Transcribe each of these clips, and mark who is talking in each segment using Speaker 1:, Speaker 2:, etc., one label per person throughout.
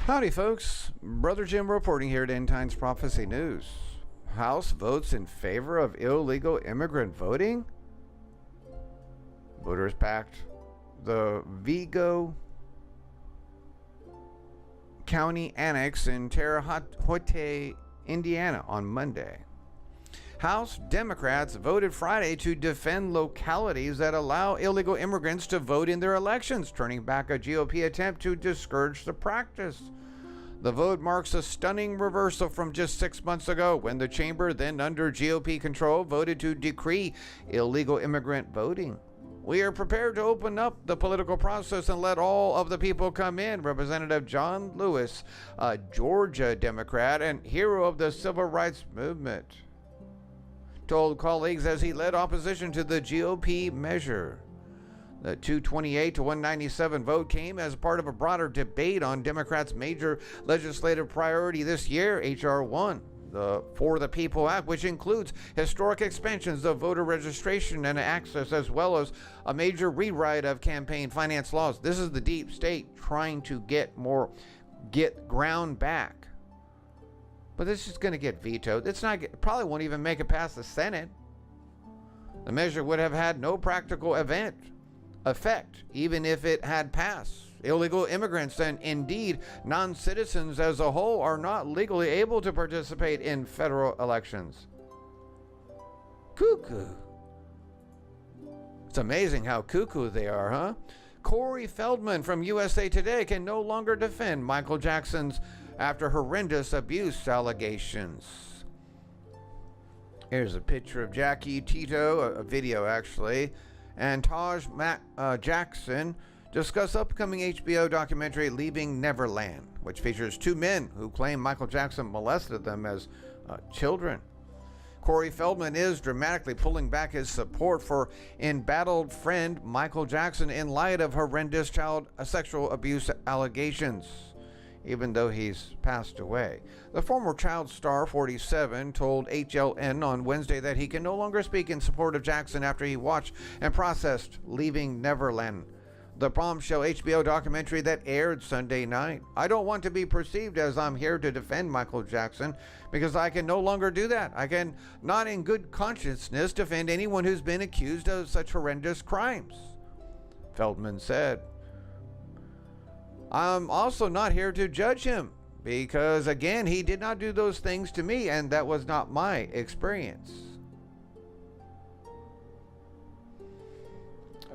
Speaker 1: Howdy, folks. Brother Jim reporting here at End Times Prophecy News. House votes in favor of illegal immigrant voting. Voters packed the Vigo County Annex in Terre Haute, Indiana on Monday. House Democrats voted Friday to defend localities that allow illegal immigrants to vote in their elections, turning back a GOP attempt to discourage the practice. The vote marks a stunning reversal from just 6 months ago when the chamber, then under GOP control, voted to decree illegal immigrant voting. We are prepared to open up the political process and let all of the people come in, Representative John Lewis, a Georgia Democrat and hero of the civil rights movement, told colleagues as he led opposition to the GOP measure. The 228 to 197 vote came as part of a broader debate on Democrats' major legislative priority this year, H.R. 1, the For the People Act, which includes historic expansions of voter registration and access, as well as a major rewrite of campaign finance laws. This is the deep state trying to get ground back. But this is going to get vetoed. Probably won't even make it past the Senate. The measure would have had no practical effect, even if it had passed. Illegal immigrants and indeed non-citizens as a whole are not legally able to participate in federal elections. Cuckoo. It's amazing how cuckoo they are, huh? Corey Feldman from USA Today can no longer defend Michael Jackson's after horrendous abuse allegations. Here's a picture of Jackie Tito, a video actually, and Taj Jackson discuss upcoming HBO documentary Leaving Neverland, which features two men who claim Michael Jackson molested them as children. Corey Feldman is dramatically pulling back his support for embattled friend Michael Jackson in light of horrendous child sexual abuse allegations, even though he's passed away. The former child star, 47, told HLN on Wednesday that he can no longer speak in support of Jackson after he watched and processed Leaving Neverland, the bombshell HBO documentary that aired Sunday night. I don't want to be perceived as I'm here to defend Michael Jackson, because I can no longer do that. I can not in good consciousness defend anyone who's been accused of such horrendous crimes, Feldman said. I'm also not here to judge him, because again, he did not do those things to me, and that was not my experience.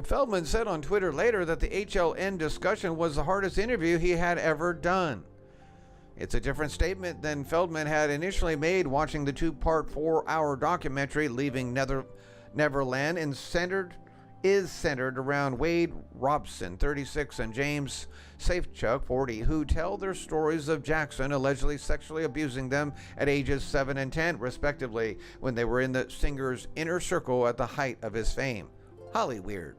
Speaker 1: Feldman said on Twitter later that the HLN discussion was the hardest interview he had ever done. It's a different statement than Feldman had initially made watching the two-part 4-hour documentary Leaving Neverland is centered around Wade Robson, 36, and James Safechuck, 40, who tell their stories of Jackson allegedly sexually abusing them at ages 7 and 10, respectively, when they were in the singer's inner circle at the height of his fame. Hollyweird.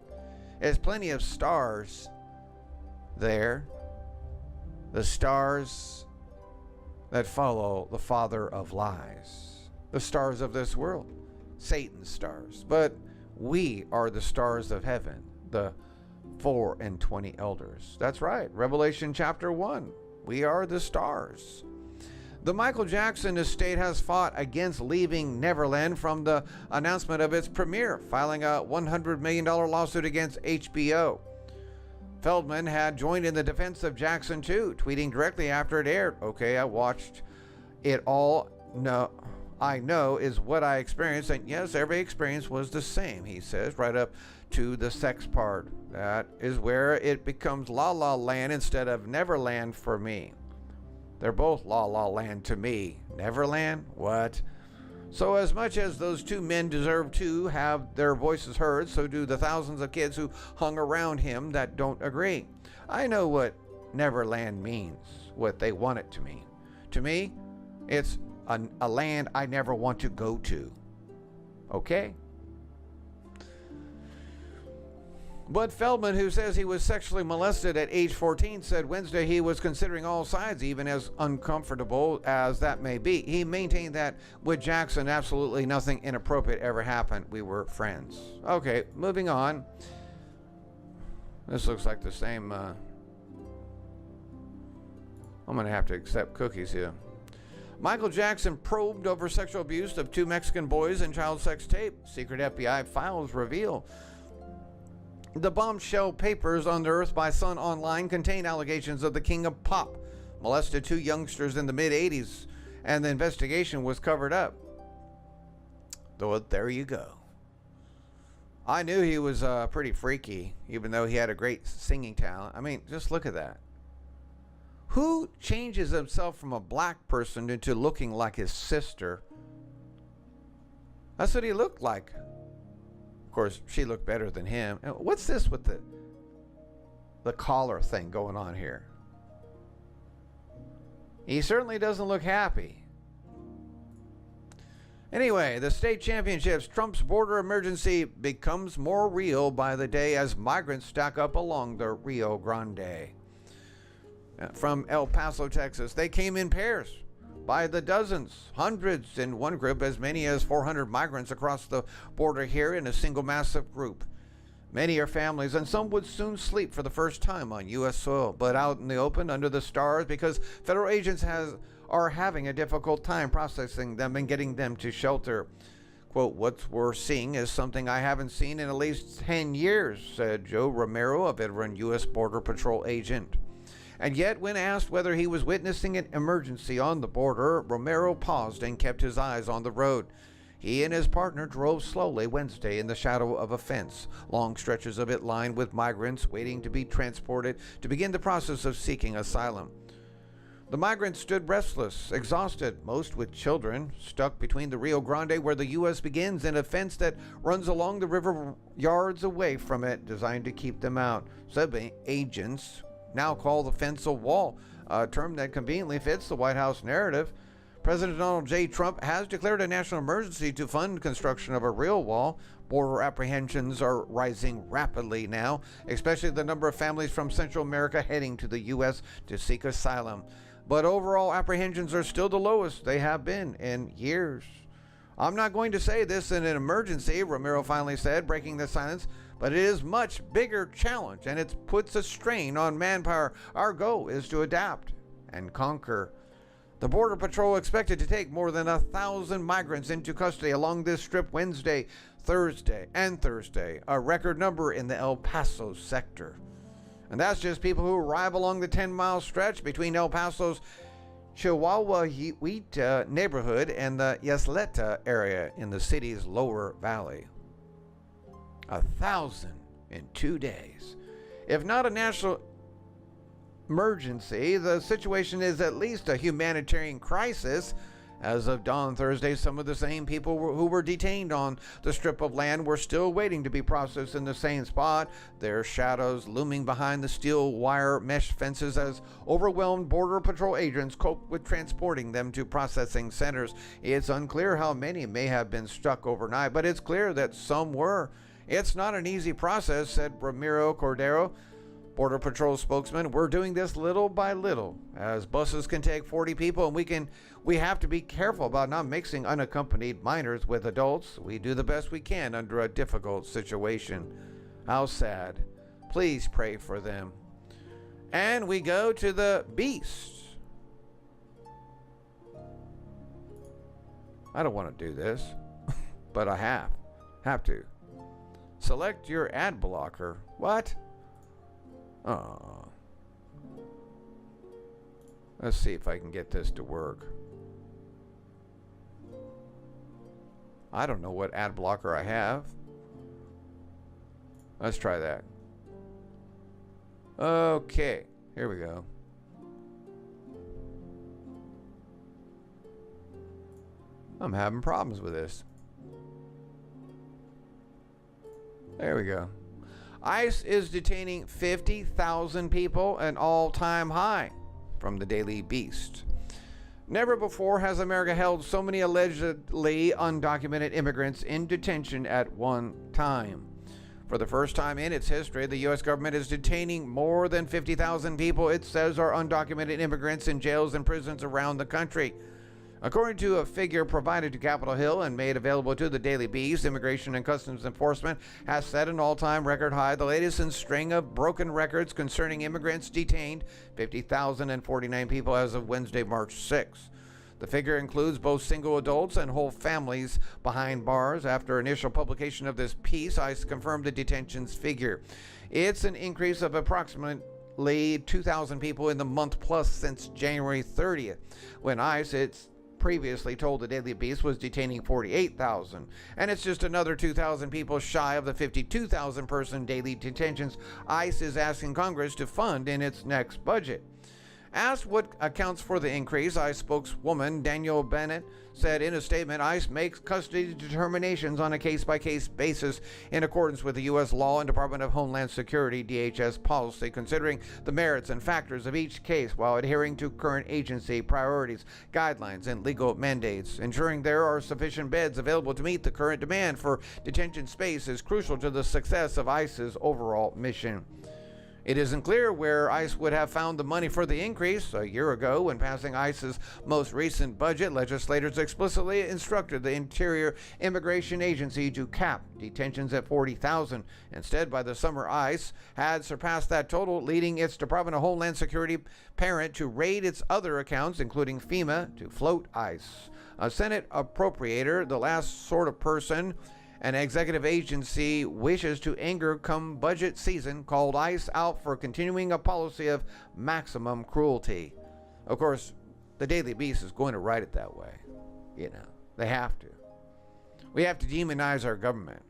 Speaker 1: There's plenty of stars there. The stars that follow the father of lies. The stars of this world. Satan's stars. But we are the stars of heaven. The 4 and 20 elders. That's right. Revelation chapter 1. We are the stars. The Michael Jackson estate has fought against Leaving Neverland from the announcement of its premiere, filing a $100 million lawsuit against HBO. Feldman had joined in the defense of Jackson too, tweeting directly after it aired, "Okay, I watched it all. No, I know is what I experienced, and yes, every experience was the same," he says, right up to the sex part. That is where it becomes La La Land instead of Neverland for me. They're both La La Land to me. Neverland? What? So as much as those two men deserve to have their voices heard, so do the thousands of kids who hung around him that don't agree. I know what Neverland means, what they want it to mean. To me, it's a land I never want to go to. Okay? But Feldman, who says he was sexually molested at age 14, said Wednesday he was considering all sides, even as uncomfortable as that may be. He maintained that with Jackson, absolutely nothing inappropriate ever happened. We were friends. Okay, moving on. This looks like the same. I'm going to have to accept cookies here. Michael Jackson probed over sexual abuse of 2 Mexican boys and child sex tape. Secret FBI files reveal. The bombshell papers unearthed by Sun Online contain allegations of the king of pop molested 2 youngsters in the mid-'80s, and the investigation was covered up. So there you go. I knew he was pretty freaky, even though he had a great singing talent. I mean, just look at that. Who changes himself from a black person into looking like his sister? That's what he looked like. Of course, she looked better than him. What's this with the collar thing going on here? He certainly doesn't look happy. Anyway, the state championships. Trump's border emergency becomes more real by the day as migrants stack up along the Rio Grande. From El Paso, Texas, they came in pairs, by the dozens, hundreds in one group, as many as 400 migrants across the border here in a single massive group. Many are families, and some would soon sleep for the first time on U.S. soil, but out in the open under the stars because federal agents are having a difficult time processing them and getting them to shelter. Quote, "What we're seeing is something I haven't seen in at least 10 years, said Joe Romero, a veteran U.S. Border Patrol agent. And yet, when asked whether he was witnessing an emergency on the border, Romero paused and kept his eyes on the road. He and his partner drove slowly Wednesday in the shadow of a fence, long stretches of it lined with migrants waiting to be transported to begin the process of seeking asylum. The migrants stood restless, exhausted, most with children, stuck between the Rio Grande where the U.S. begins and a fence that runs along the river yards away from it, designed to keep them out. Some agents now call the fence a wall, a term that conveniently fits the White House narrative. President Donald J. Trump has declared a national emergency to fund construction of a real wall. Border apprehensions are rising rapidly now, especially the number of families from Central America heading to the U.S. to seek asylum. But overall apprehensions are still the lowest they have been in years. I'm not going to say this in an emergency, Romero finally said, breaking the silence, but it is a much bigger challenge and it puts a strain on manpower. Our goal is to adapt and conquer. The Border Patrol expected to take more than 1,000 migrants into custody along this strip Wednesday, Thursday, a record number in the El Paso sector. And that's just people who arrive along the 10-mile stretch between El Paso's Chihuahua neighborhood and the Ysleta area in the city's lower valley. 1,000 in 2 days. If not a national emergency, the situation is at least a humanitarian crisis. As of dawn Thursday, some of the same people who were detained on the strip of land were still waiting to be processed in the same spot, their shadows looming behind the steel wire mesh fences as overwhelmed Border Patrol agents cope with transporting them to processing centers. It's unclear how many may have been stuck overnight, but it's clear that some were. It's not an easy process, said Ramiro Cordero, Border Patrol spokesman. We're doing this little by little, as buses can take 40 people, and we have to be careful about not mixing unaccompanied minors with adults. We do the best we can under a difficult situation. How sad. Please pray for them. And we go to the beast. I don't want to do this, but I have to. Select your ad blocker. What? Oh. Let's see if I can get this to work. I don't know what ad blocker I have. Let's try that. Okay, here we go. I'm having problems with this. There we go. ICE is detaining 50,000 people, an all-time high, from the Daily Beast. Never before has America held so many allegedly undocumented immigrants in detention at one time. For the first time in its history, the U.S. government is detaining more than 50,000 people it says are undocumented immigrants in jails and prisons around the country. According to a figure provided to Capitol Hill and made available to the Daily Beast, Immigration and Customs Enforcement has set an all-time record high, the latest in a string of broken records concerning immigrants detained, 50,049 people as of Wednesday, March 6. The figure includes both single adults and whole families behind bars. After initial publication of this piece, ICE confirmed the detentions figure. It's an increase of approximately 2,000 people in the month plus since January 30th, when ICE previously told the Daily Beast was detaining 48,000, and it's just another 2,000 people shy of the 52,000 person daily detentions ICE is asking Congress to fund in its next budget. Asked what accounts for the increase, ICE spokeswoman Danielle Bennett said in a statement, ICE makes custody determinations on a case-by-case basis in accordance with the U.S. law and Department of Homeland Security DHS policy, considering the merits and factors of each case while adhering to current agency priorities, guidelines, and legal mandates. Ensuring there are sufficient beds available to meet the current demand for detention space is crucial to the success of ICE's overall mission. It isn't clear where ICE would have found the money for the increase. A year ago, when passing ICE's most recent budget, legislators explicitly instructed the Interior Immigration Agency to cap detentions at 40,000. Instead, by the summer, ICE had surpassed that total, leading its Department of Homeland Security parent to raid its other accounts, including FEMA, to float ICE. A Senate appropriator, the last sort of person an executive agency wishes to anger come budget season, called ICE out for continuing a policy of maximum cruelty. Of course, the Daily Beast is going to write it that way. They have to. We have to demonize our government.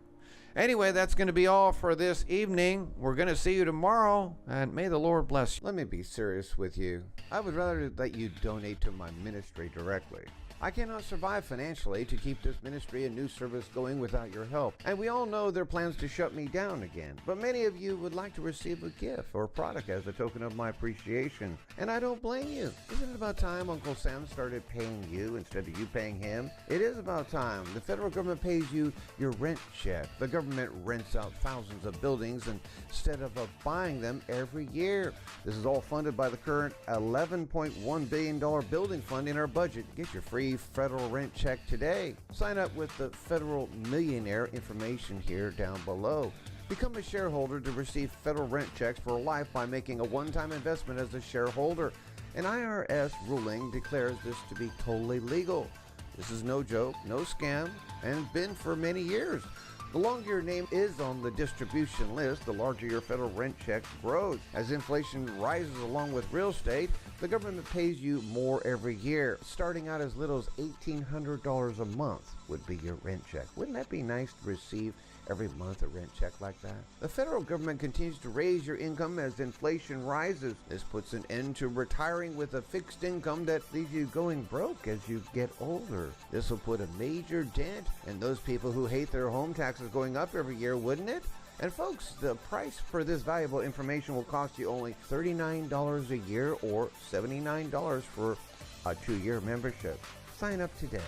Speaker 1: Anyway, that's going to be all for this evening. We're going to see you tomorrow, and may the Lord bless you. Let me be serious with you. I would rather that you donate to my ministry directly. I cannot survive financially to keep this ministry and news service going without your help. And we all know their plans to shut me down again. But many of you would like to receive a gift or product as a token of my appreciation. And I don't blame you. Isn't it about time Uncle Sam started paying you instead of you paying him? It is about time. The federal government pays you your rent check. The government rents out thousands of buildings instead of buying them every year. This is all funded by the current $11.1 billion building fund in our budget. Get your free federal rent check today. Sign up with the Federal Millionaire information here down below. Become a shareholder to receive federal rent checks for life by making a one-time investment as a shareholder. An IRS ruling declares this to be totally legal. This is no joke, no scam, and been for many years. The longer your name is on the distribution list, the larger your federal rent check grows. As inflation rises along with real estate, the government pays you more every year. Starting out as little as $1,800 a month would be your rent check. Wouldn't that be nice to receive every month a rent check like that? The federal government continues to raise your income as inflation rises. This puts an end to retiring with a fixed income that leaves you going broke as you get older. This will put a major dent in those people who hate their home taxes going up every year, wouldn't it? And folks, the price for this valuable information will cost you only $39 a year or $79 for a 2-year membership. Sign up today.